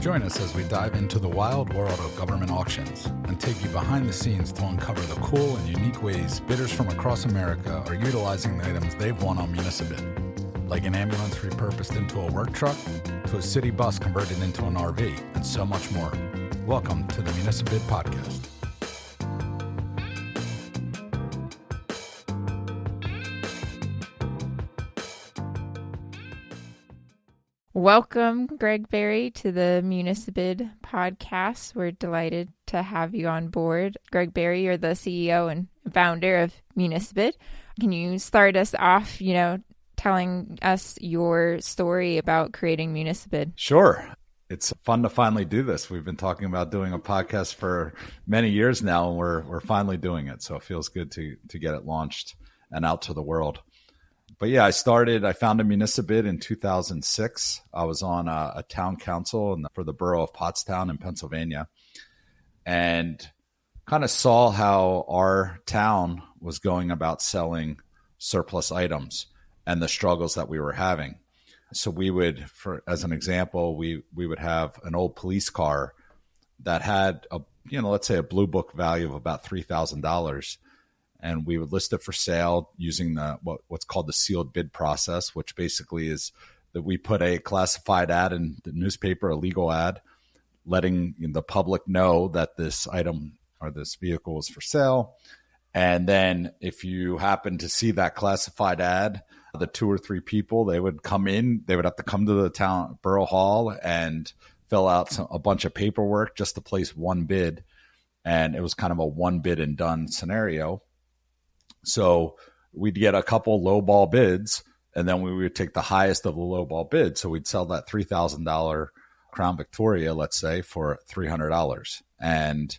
Join us as we dive into the wild world of government auctions and take you behind the scenes to uncover the cool and unique ways bidders from across America are utilizing the items they've won on Municibid. Like an ambulance repurposed into a work truck, to a city bus converted into an RV, and so much more. Welcome to the Municibid Podcast. Welcome, Greg Berry, to the Municibid podcast. We're delighted to have you on board. Greg Berry, you're the CEO and founder of Municibid. Can you start us off, telling us your story about creating Municibid? Sure. It's fun to finally do this. We've been talking about doing a podcast for many years now, and we're finally doing it. So it feels good to get it launched and out to the world. But yeah, I founded Municibid in 2006. I was on a town council for the Borough of Pottstown in Pennsylvania, and kind of saw how our town was going about selling surplus items and the struggles that we were having. So we would, as an example, we would have an old police car that had let's say a blue book value of about $3,000. And we would list it for sale using what's called the sealed bid process, which basically is that we put a classified ad in the newspaper, a legal ad, letting the public know that this item or this vehicle is for sale. And then if you happen to see that classified ad, the 2 or 3 people, they would have to come to the town borough hall and fill out a bunch of paperwork just to place one bid. And it was kind of a one bid and done scenario. So we'd get a couple lowball bids, and then we would take the highest of the lowball bid. So we'd sell that $3,000 Crown Victoria, let's say, for $300. And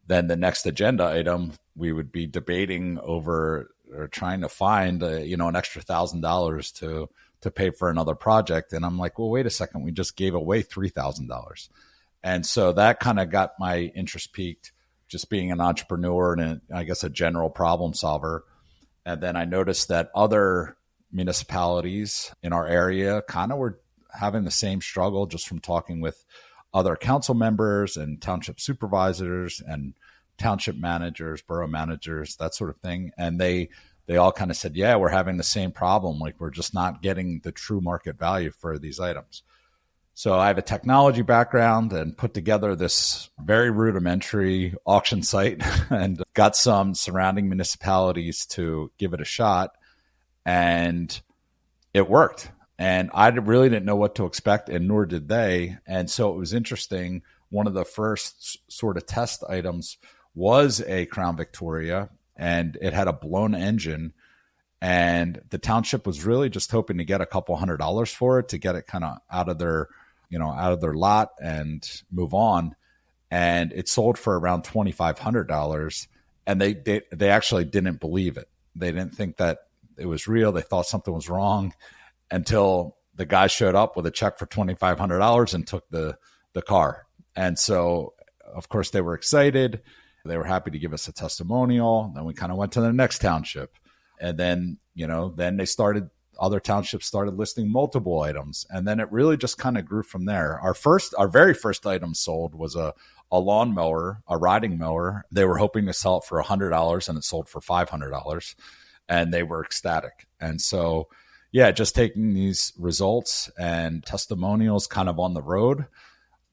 then the next agenda item, we would be debating over or trying to find, an extra $1,000 to pay for another project. And I'm like, well, wait a second, we just gave away $3,000. And so that kind of got my interest peaked, just being an entrepreneur and I guess a general problem solver. And then I noticed that other municipalities in our area kind of were having the same struggle, just from talking with other council members and township supervisors and township managers, borough managers, that sort of thing. And they all kind of said, yeah, we're having the same problem. Like, we're just not getting the true market value for these items. So I have a technology background and put together this very rudimentary auction site and got some surrounding municipalities to give it a shot. And it worked. And I really didn't know what to expect, and nor did they. And so it was interesting. One of the first sort of test items was a Crown Victoria, and it had a blown engine. And the township was really just hoping to get a couple $100 for it to get it kind of out of their lot and move on. And it sold for around $2,500. And they actually didn't believe it. They didn't think that it was real. They thought something was wrong until the guy showed up with a check for $2,500 and took the car. And so, of course, they were excited. They were happy to give us a testimonial. Then we kind of went to the next township. And then, other townships started listing multiple items. And then it really just kind of grew from there. Our very first item sold was a lawnmower, a riding mower. They were hoping to sell it for $100, and it sold for $500. And they were ecstatic. And so, yeah, just taking these results and testimonials kind of on the road.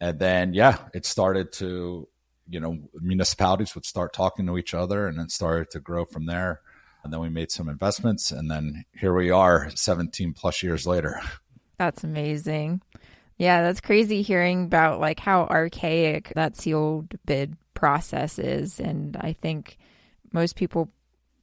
And then, it started to, municipalities would start talking to each other, and it started to grow from there. And then we made some investments, and then here we are 17 plus years later. That's amazing. Yeah, that's crazy hearing about like how archaic that sealed bid process is. And I think most people,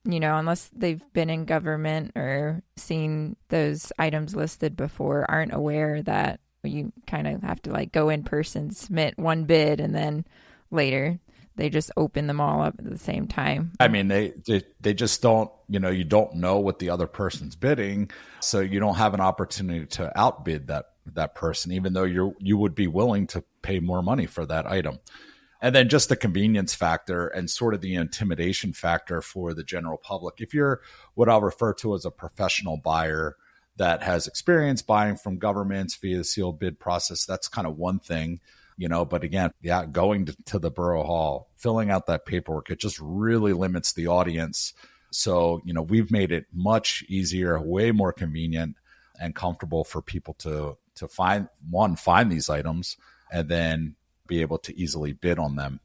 unless they've been in government or seen those items listed before, aren't aware that you kind of have to like go in person, submit one bid, and then later they just open them all up at the same time. I mean, they just don't, you don't know what the other person's bidding. So you don't have an opportunity to outbid that person, even though you would be willing to pay more money for that item. And then just the convenience factor and sort of the intimidation factor for the general public. If you're what I'll refer to as a professional buyer, that has experience buying from governments via the sealed bid process. That's kind of one thing, but again, going to the borough hall, filling out that paperwork, it just really limits the audience. So, we've made it much easier, way more convenient and comfortable for people to find these items and then be able to easily bid on them.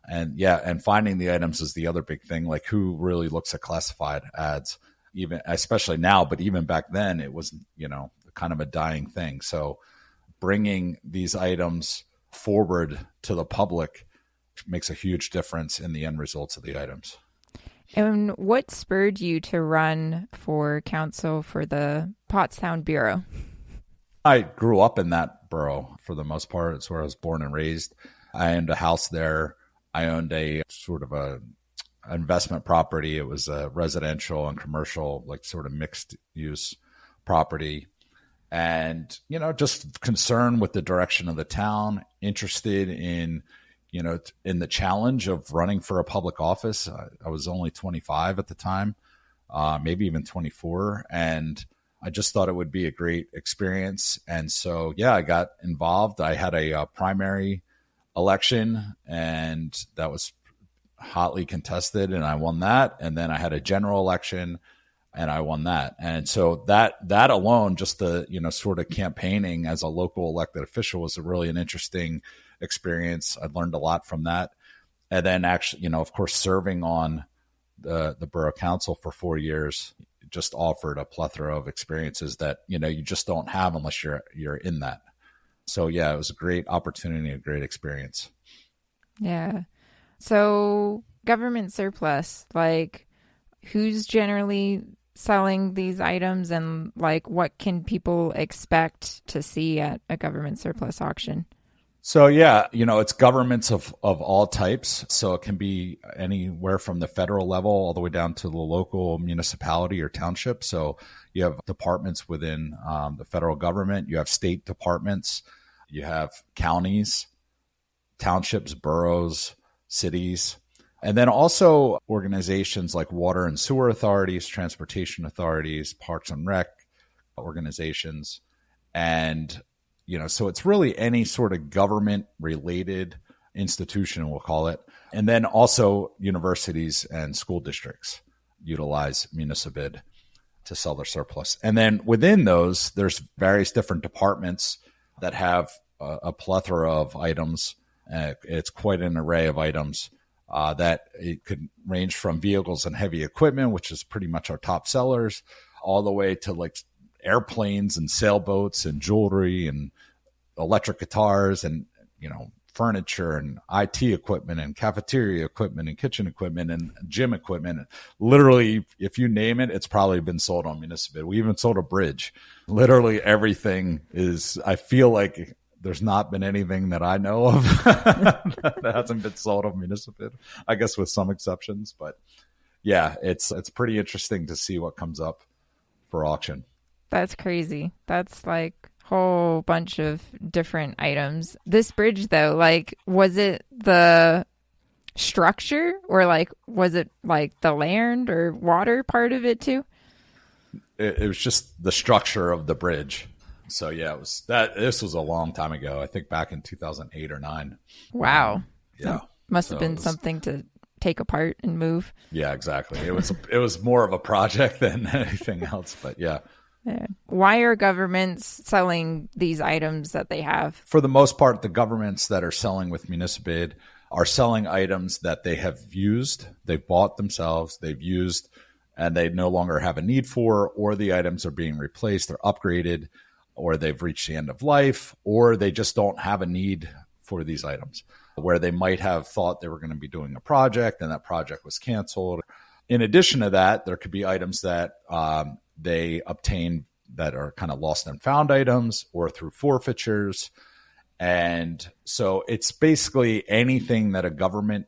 And finding the items is the other big thing. Like, who really looks at classified ads, even especially now, but even back then it was, kind of a dying thing. So bringing these items forward to the public makes a huge difference in the end results of the items. And what spurred you to run for council for the Pottstown Bureau? I grew up in that borough for the most part. It's where I was born and raised. I owned a house there. I owned a sort of a investment property. It was a residential and commercial, like sort of mixed use property. And, just concerned with the direction of the town, interested in the challenge of running for a public office. I was only 25 at the time, maybe even 24. And I just thought it would be a great experience. And so, I got involved. I had a primary election, and that was hotly contested, and I won that. And then I had a general election, and I won that. And so that alone, just the, sort of campaigning as a local elected official was really an interesting experience. I learned a lot from that. And then actually, of course, serving on the borough council for 4 years just offered a plethora of experiences that, you just don't have unless you're in that. So it was a great opportunity, a great experience. Yeah. So government surplus, like, who's generally selling these items, and like what can people expect to see at a government surplus auction? So, it's governments of all types. So it can be anywhere from the federal level all the way down to the local municipality or township. So you have departments within the federal government. You have state departments. You have counties, townships, boroughs, cities. And then also organizations like water and sewer authorities, transportation authorities, parks and rec organizations. And so it's really any sort of government-related institution, we'll call it. And then also universities and school districts utilize Municibid to sell their surplus. And then within those, there's various different departments that have a plethora of items. It's quite an array of items that it could range from vehicles and heavy equipment, which is pretty much our top sellers, all the way to like airplanes and sailboats and jewelry and electric guitars and, furniture and IT equipment and cafeteria equipment and kitchen equipment and gym equipment. Literally, if you name it, it's probably been sold on Municibid. We even sold a bridge. Literally everything is, I feel like there's not been anything that I know of that hasn't been sold on Municibid, I guess with some exceptions. But it's pretty interesting to see what comes up for auction. That's crazy. That's like a whole bunch of different items. This bridge, though, like, was it the structure, or like, was it like the land or water part of it too? It was just the structure of the bridge. So it was that. This was a long time ago. I think back in 2008 or 9. Wow. Yeah. Must have been something to take apart and move. Yeah, exactly. It was more of a project than anything else, but yeah. Why are governments selling these items that they have? For the most part, the governments that are selling with Municibid are selling items that they have used, they've bought themselves, they've used, and they no longer have a need for, or the items are being replaced or upgraded, or they've reached the end of life, or they just don't have a need for these items, where they might have thought they were going to be doing a project and that project was canceled. In addition to that, there could be items that they obtain that are kind of lost and found items or through forfeitures. And so it's basically anything that a government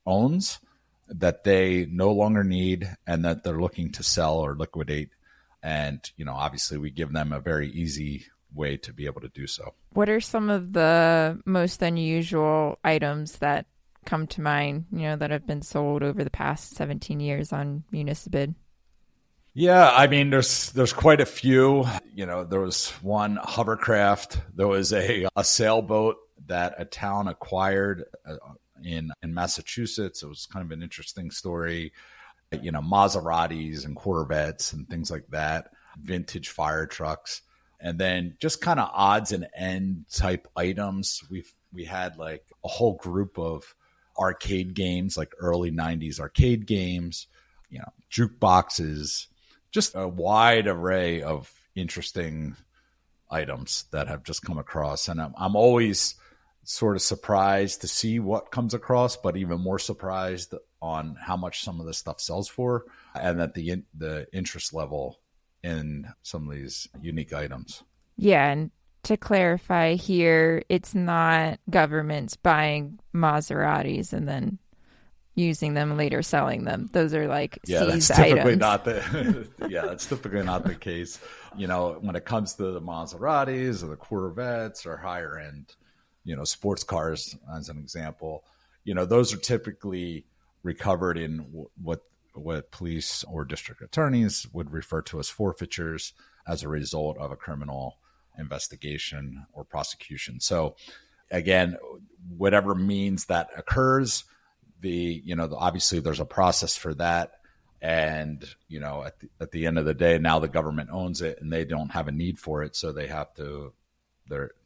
owns that they no longer need and that they're looking to sell or liquidate. And, obviously we give them a very easy way to be able to do so. What are some of the most unusual items that come to mind, that have been sold over the past 17 years on Municibid? Yeah, I mean, there's quite a few. There was one hovercraft. There was a sailboat that a town acquired in Massachusetts. It was kind of an interesting story. Maseratis and Corvettes and things like that, vintage fire trucks, and then just kind of odds and end type items. We had like a whole group of arcade games, like early '90s arcade games, jukeboxes, just a wide array of interesting items that have just come across. And I'm always sort of surprised to see what comes across, but even more surprised on how much some of this stuff sells for, and that the interest level in some of these unique items. Yeah, and to clarify here, it's not governments buying Maseratis and then using them later, selling them. Those are like seized items. That's typically not the case. When it comes to the Maseratis or the Corvettes or higher end, sports cars, as an example, those are typically recovered in what police or district attorneys would refer to as forfeitures as a result of a criminal investigation or prosecution. So again, whatever means that occurs, obviously there's a process for that. And, at the end of the day, now the government owns it and they don't have a need for it. So they're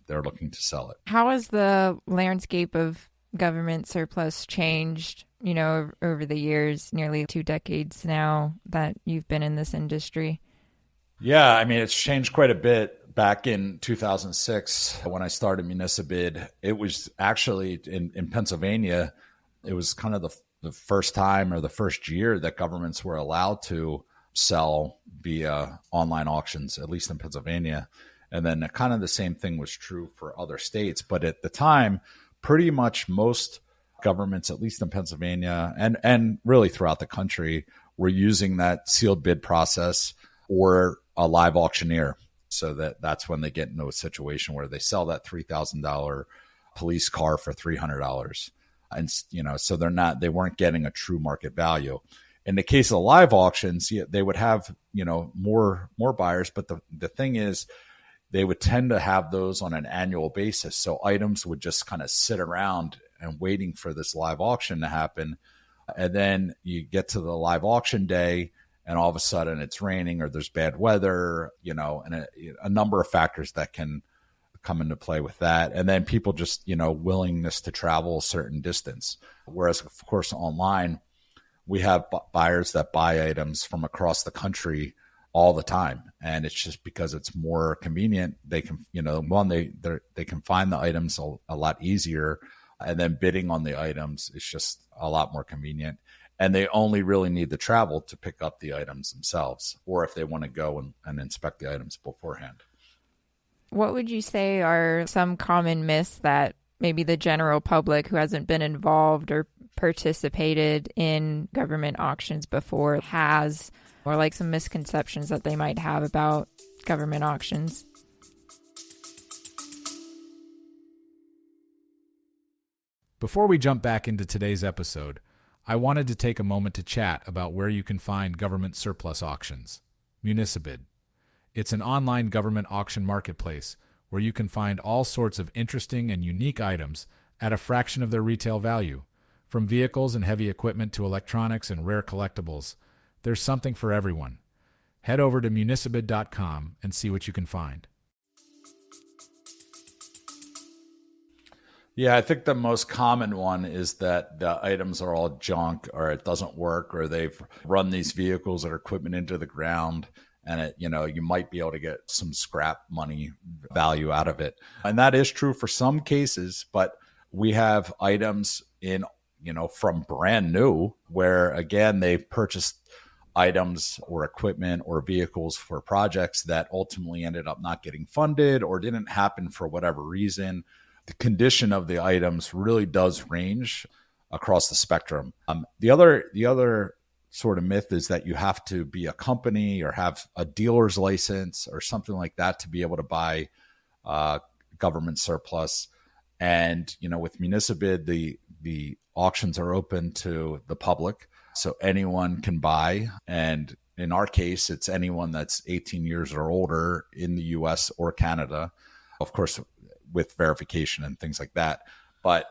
looking to sell it. How has the landscape of government surplus changed, over the years, nearly 2 decades now that you've been in this industry? Yeah, I mean, it's changed quite a bit. Back in 2006, when I started Municibid, it was actually in Pennsylvania, it was kind of the first time or the first year that governments were allowed to sell via online auctions, at least in Pennsylvania. And then kind of the same thing was true for other states. But at the time, pretty much most governments, at least in Pennsylvania and really throughout the country, were using that sealed bid process or a live auctioneer. So that's when they get into a situation where they sell that $3,000 police car for $300. And, so they weren't getting a true market value. In the case of the live auctions, they would have, more buyers. But the thing is, they would tend to have those on an annual basis. So items would just kind of sit around and waiting for this live auction to happen. And then you get to the live auction day and all of a sudden it's raining or there's bad weather, and a number of factors that can come into play with that. And then people just, willingness to travel a certain distance. Whereas, of course, online, we have buyers that buy items from across the country all the time. And it's just because it's more convenient. They can, they can find the items a lot easier. And then bidding on the items is just a lot more convenient. And they only really need to travel to pick up the items themselves, or if they want to go and inspect the items beforehand. What would you say are some common myths that maybe the general public who hasn't been involved or participated in government auctions before has, or like some misconceptions that they might have about government auctions? Before we jump back into today's episode, I wanted to take a moment to chat about where you can find government surplus auctions. Municibid. It's an online government auction marketplace where you can find all sorts of interesting and unique items at a fraction of their retail value. From vehicles and heavy equipment to electronics and rare collectibles, there's something for everyone. Head over to municibid.com and see what you can find. Yeah, I think the most common one is that the items are all junk or it doesn't work, or they've run these vehicles or equipment into the ground and it, you might be able to get some scrap money value out of it. And that is true for some cases, but we have items from brand new where, again, they've purchased items or equipment or vehicles for projects that ultimately ended up not getting funded or didn't happen for whatever reason. The condition of the items really does range across the spectrum. The other sort of myth is that you have to be a company or have a dealer's license or something like that to be able to buy government surplus. And with Municibid, the auctions are open to the public, so anyone can buy. And in our case, it's anyone that's 18 years or older in the US or Canada, of course, with verification and things like that. But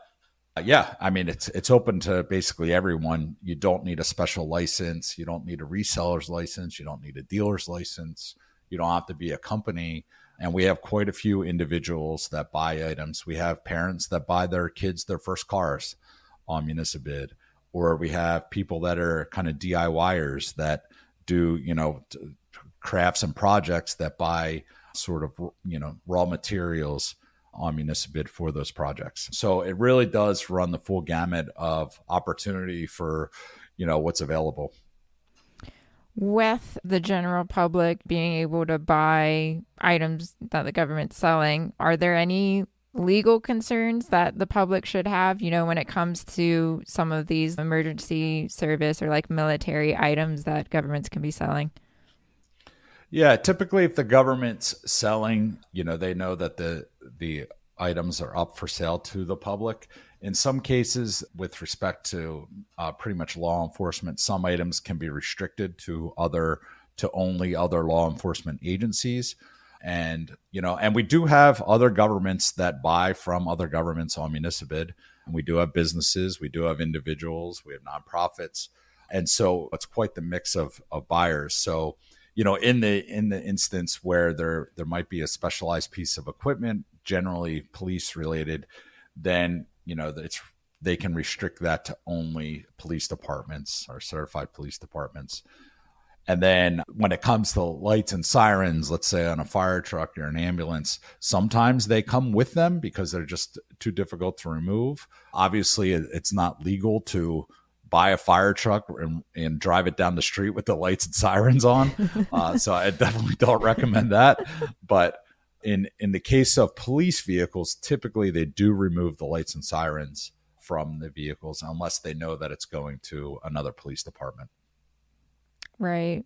yeah, I mean, it's open to basically everyone. You don't need a special license. You don't need a reseller's license. You don't need a dealer's license. You don't have to be a company. And we have quite a few individuals that buy items. We have parents that buy their kids their first cars on Municibid, or we have people that are kind of DIYers that do, crafts and projects that buy sort of, raw materials on Municibid for those projects. So it really does run the full gamut of opportunity for, what's available. With the general public being able to buy items that the government's selling, are there any legal concerns that the public should have, when it comes to some of these emergency service or like military items that governments can be selling? Yeah, typically if the government's selling, they know that the items are up for sale to the public. In some cases, with respect to pretty much law enforcement, some items can be restricted to only other law enforcement agencies. And, and we do have other governments that buy from other governments on Municibid. And we do have businesses, we do have individuals, we have nonprofits. And so it's quite the mix of buyers. So, in the instance where there might be a specialized piece of equipment, generally police related, then they can restrict that to only police departments or certified police departments. And then when it comes to lights and sirens, let's say on a fire truck or an ambulance, sometimes they come with them because they're just too difficult to remove. Obviously, it's not legal to buy a fire truck and drive it down the street with the lights and sirens on. So I definitely don't recommend that. But in the case of police vehicles, typically they do remove the lights and sirens from the vehicles unless they know that it's going to another police department. Right.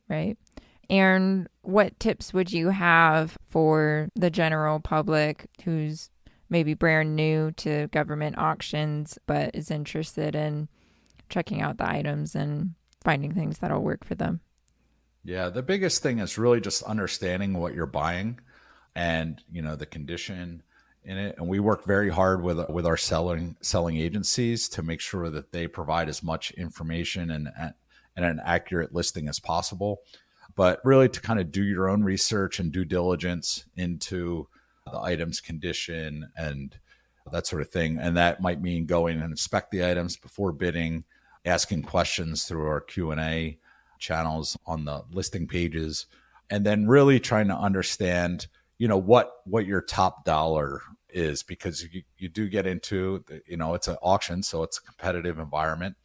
And what tips would you have for the general public who's maybe brand new to government auctions but is interested in checking out the items and finding things that'll work for them? Yeah, the biggest thing is really just understanding what you're buying and, the condition in it. And we work very hard with our selling agencies to make sure that they provide as much information and an accurate listing as possible. But really to kind of do your own research and due diligence into the item's condition and that sort of thing. And that might mean going and inspect the items before bidding, asking questions through our Q&A channels on the listing pages, and then really trying to understand, what your top dollar is, because you do get into, it's an auction, so it's a competitive environment.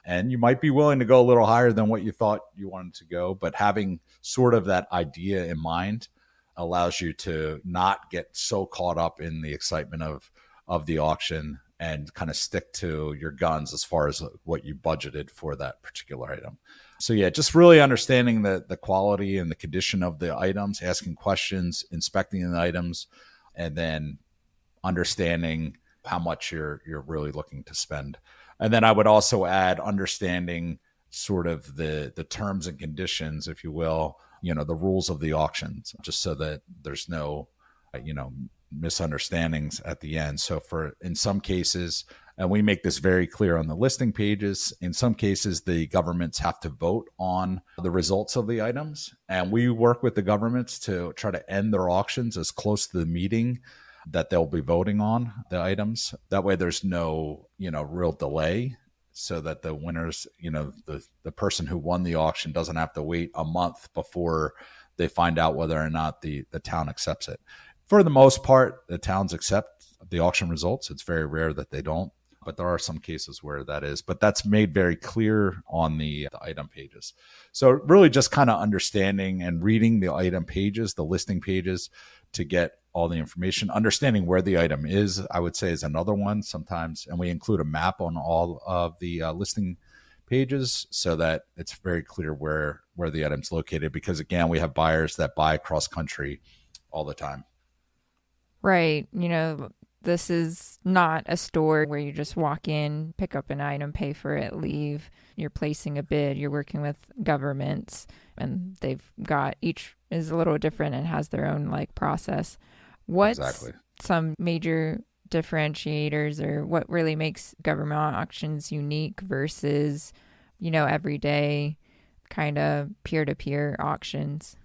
And you might be willing to go a little higher than what you thought you wanted to go, but having sort of that idea in mind allows you to not get so caught up in the excitement of the auction and kind of stick to your guns as far as what you budgeted for that particular item. So yeah, just really understanding the quality and the condition of the items, asking questions, inspecting the items, and then understanding how much you're really looking to spend. And then I would also add understanding sort of the terms and conditions, if you will, the rules of the auctions, just so that there's no, misunderstandings at the end. So in some cases, and we make this very clear on the listing pages, in some cases, the governments have to vote on the results of the items. And we work with the governments to try to end their auctions as close to the meeting that they'll be voting on the items. That way there's no, real delay, so that the winners, the person who won the auction doesn't have to wait a month before they find out whether or not the town accepts it. For the most part, the towns accept the auction results. It's very rare that they don't, but there are some cases where that is. But that's made very clear on the item pages. So really just kind of understanding and reading the item pages, the listing pages, to get all the information. Understanding where the item is, I would say, is another one sometimes. And we include a map on all of the listing pages so that it's very clear where the item's located. Because again, we have buyers that buy cross country all the time. Right. this is not a store where you just walk in, pick up an item, pay for it, leave. You're placing a bid. You're working with governments, and they've got, each is a little different and has their own like process. What's Exactly. some major differentiators, or what really makes government auctions unique versus, everyday kind of peer-to-peer auctions?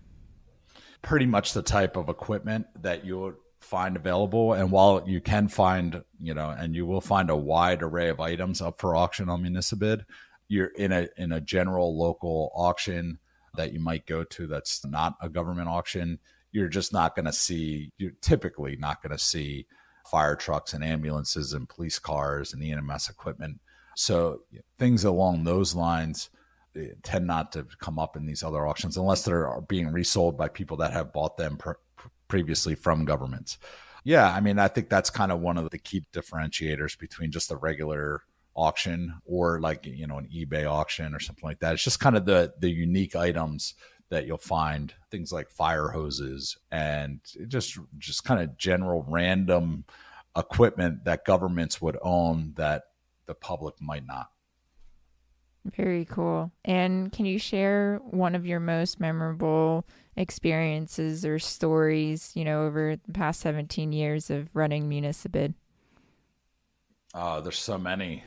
Pretty much the type of equipment that you would find available. And while you can find, and you will find a wide array of items up for auction on Municibid, you're in a general local auction that you might go to that's not a government auction, you're typically not going to see fire trucks and ambulances and police cars and EMS equipment. So things along those lines tend not to come up in these other auctions unless they're being resold by people that have bought them previously from governments. Yeah, I mean, I think that's kind of one of the key differentiators between just a regular auction or like, an eBay auction or something like that. It's just kind of the unique items that you'll find, things like fire hoses and just kind of general random equipment that governments would own that the public might not. Very cool. And can you share one of your most memorable experiences or stories, over the past 17 years of running Municibid? There's so many,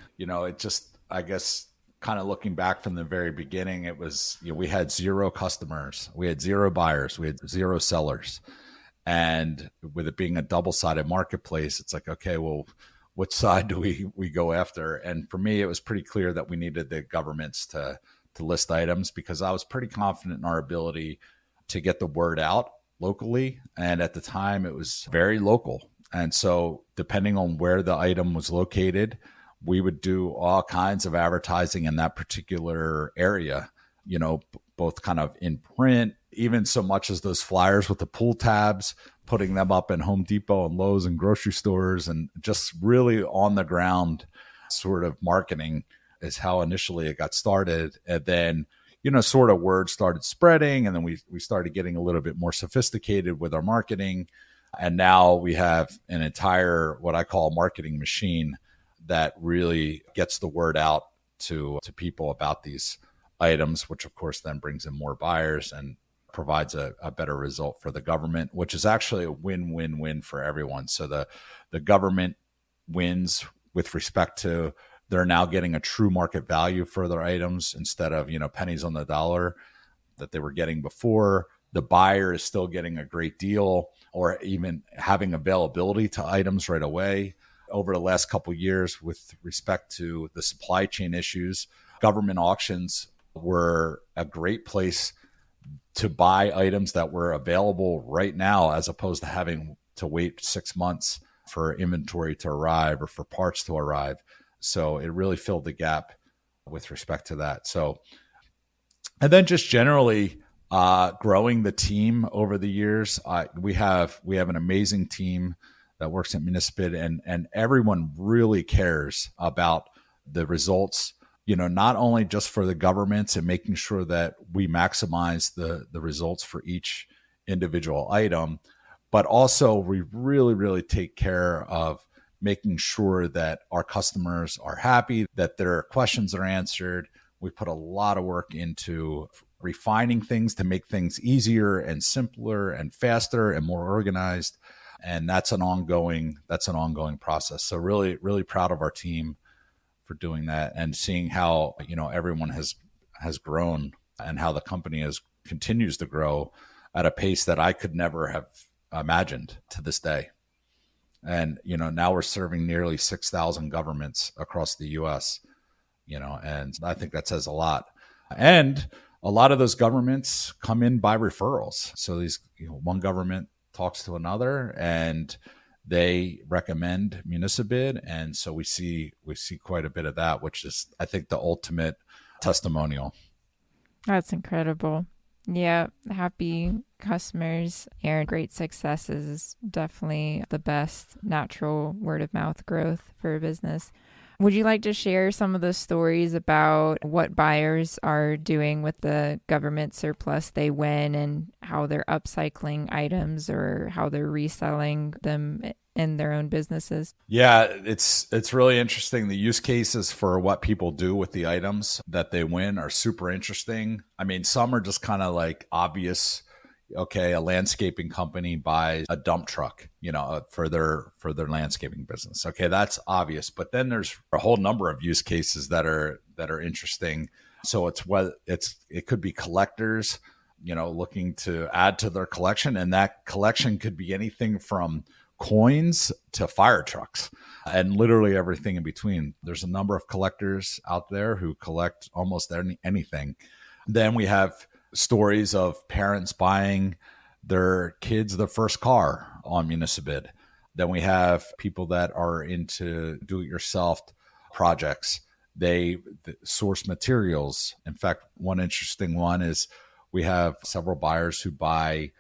I guess, kind of looking back from the very beginning, it was, we had 0 customers, we had 0 buyers, we had 0 sellers. And with it being a double-sided marketplace, it's like, okay, well, which side do we go after? And for me, it was pretty clear that we needed the governments to list items, because I was pretty confident in our ability to get the word out locally. And at the time, it was very local. And so depending on where the item was located, we would do all kinds of advertising in that particular area, both kind of in print, even so much as those flyers with the pull tabs, putting them up in Home Depot and Lowe's and grocery stores, and just really on the ground sort of marketing is how initially it got started. And then, sort of word started spreading, and then we started getting a little bit more sophisticated with our marketing. And now we have an entire, what I call, marketing machine that really gets the word out to people about these items, which of course then brings in more buyers and provides a better result for the government, which is actually a win-win-win for everyone. So the government wins with respect to they're now getting a true market value for their items instead of, pennies on the dollar that they were getting before. The buyer is still getting a great deal or even having availability to items right away. Over the last couple of years, with respect to the supply chain issues, government auctions were a great place to buy items that were available right now, as opposed to having to wait 6 months for inventory to arrive or for parts to arrive. So it really filled the gap with respect to that. So, and then just generally growing the team over the years, we have an amazing team that works at Municibid, and everyone really cares about the results, not only just for the governments and making sure that we maximize the results for each individual item, but also we really, really take care of making sure that our customers are happy, that their questions are answered. We put a lot of work into refining things to make things easier and simpler and faster and more organized. And that's an ongoing process. So really, really proud of our team for doing that and seeing how, everyone has grown and how the company continues to grow at a pace that I could never have imagined to this day. And, now we're serving nearly 6,000 governments across the US, and I think that says a lot. And a lot of those governments come in by referrals. So these, one government talks to another and they recommend Municibid. And so we see quite a bit of that, which is, I think, the ultimate testimonial. That's incredible. Yeah. Happy customers and great successes is definitely the best natural word of mouth growth for a business. Would you like to share some of the stories about what buyers are doing with the government surplus they win and how they're upcycling items or how they're reselling them in their own businesses? Yeah, it's really interesting. The use cases for what people do with the items that they win are super interesting. I mean, some are just kind of like obvious. Okay, a landscaping company buys a dump truck, for their landscaping business. Okay, that's obvious. But then there's a whole number of use cases that are interesting. So it could be collectors, looking to add to their collection, and that collection could be anything from coins to fire trucks and literally everything in between. There's a number of collectors out there who collect almost anything. Then we have stories of parents buying their kids their first car on Municibid. Then we have people that are into do-it-yourself projects. They source materials. In fact, one interesting one is we have several buyers who buy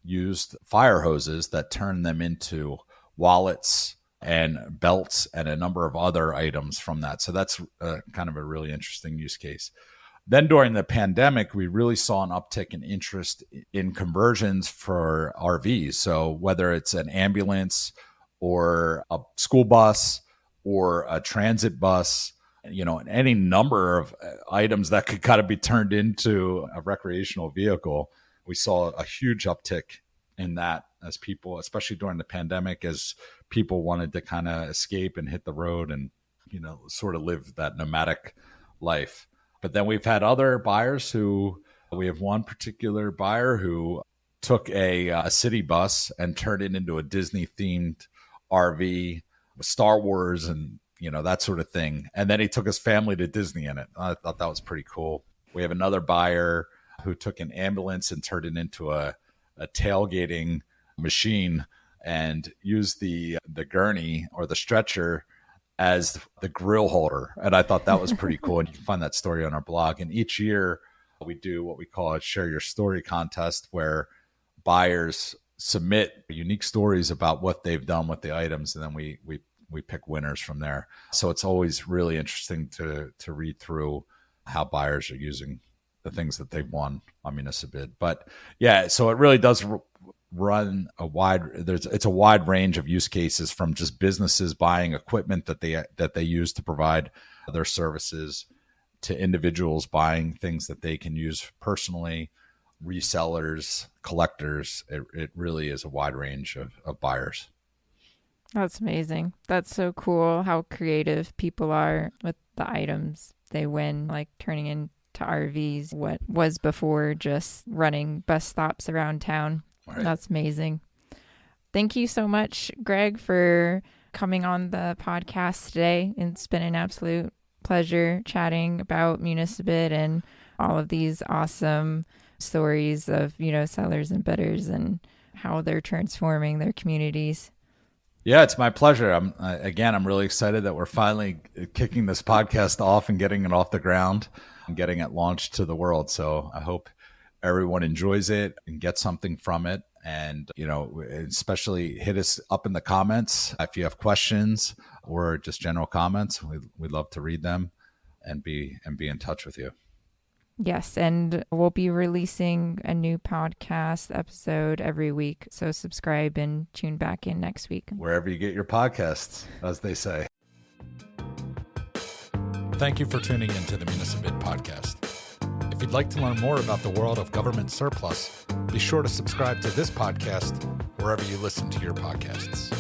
used fire hoses that turn them into wallets and belts and a number of other items from that. So that's kind of a really interesting use case. Then during the pandemic, we really saw an uptick in interest in conversions for RVs. So whether it's an ambulance or a school bus or a transit bus, any number of items that could kind of be turned into a recreational vehicle, we saw a huge uptick in that as people, especially during the pandemic, as people wanted to kind of escape and hit the road and, sort of live that nomadic life. But then we've had other buyers we have one particular buyer who took a city bus and turned it into a Disney themed RV with Star Wars and, that sort of thing. And then he took his family to Disney in it. I thought that was pretty cool. We have another buyer who took an ambulance and turned it into a tailgating machine and used the gurney or the stretcher as the grill holder. And I thought that was pretty cool. And you can find that story on our blog. And each year we do what we call a Share Your Story contest, where buyers submit unique stories about what they've done with the items. And then we pick winners from there. So it's always really interesting to read through how buyers are using the things that they've won on Municibid. But yeah, so it really does run it's a wide range of use cases, from just businesses buying equipment that they use to provide their services, to individuals buying things that they can use personally, resellers, collectors. It really is a wide range of buyers. That's amazing. That's so cool how creative people are with the items they win, like turning into RVs what was before just running bus stops around town. Right. That's amazing. Thank you so much, Greg, for coming on the podcast today. It's been an absolute pleasure chatting about Municibid and all of these awesome stories of, sellers and bidders and how they're transforming their communities. Yeah, it's my pleasure. I'm really excited that we're finally kicking this podcast off and getting it off the ground and getting it launched to the world. So I hope everyone enjoys it and gets something from it. And, especially hit us up in the comments if you have questions or just general comments. We'd love to read them and be in touch with you. Yes, and we'll be releasing a new podcast episode every week. So subscribe and tune back in next week. Wherever you get your podcasts, as they say. Thank you for tuning in to the Municibid podcast. If you'd like to learn more about the world of government surplus, be sure to subscribe to this podcast wherever you listen to your podcasts.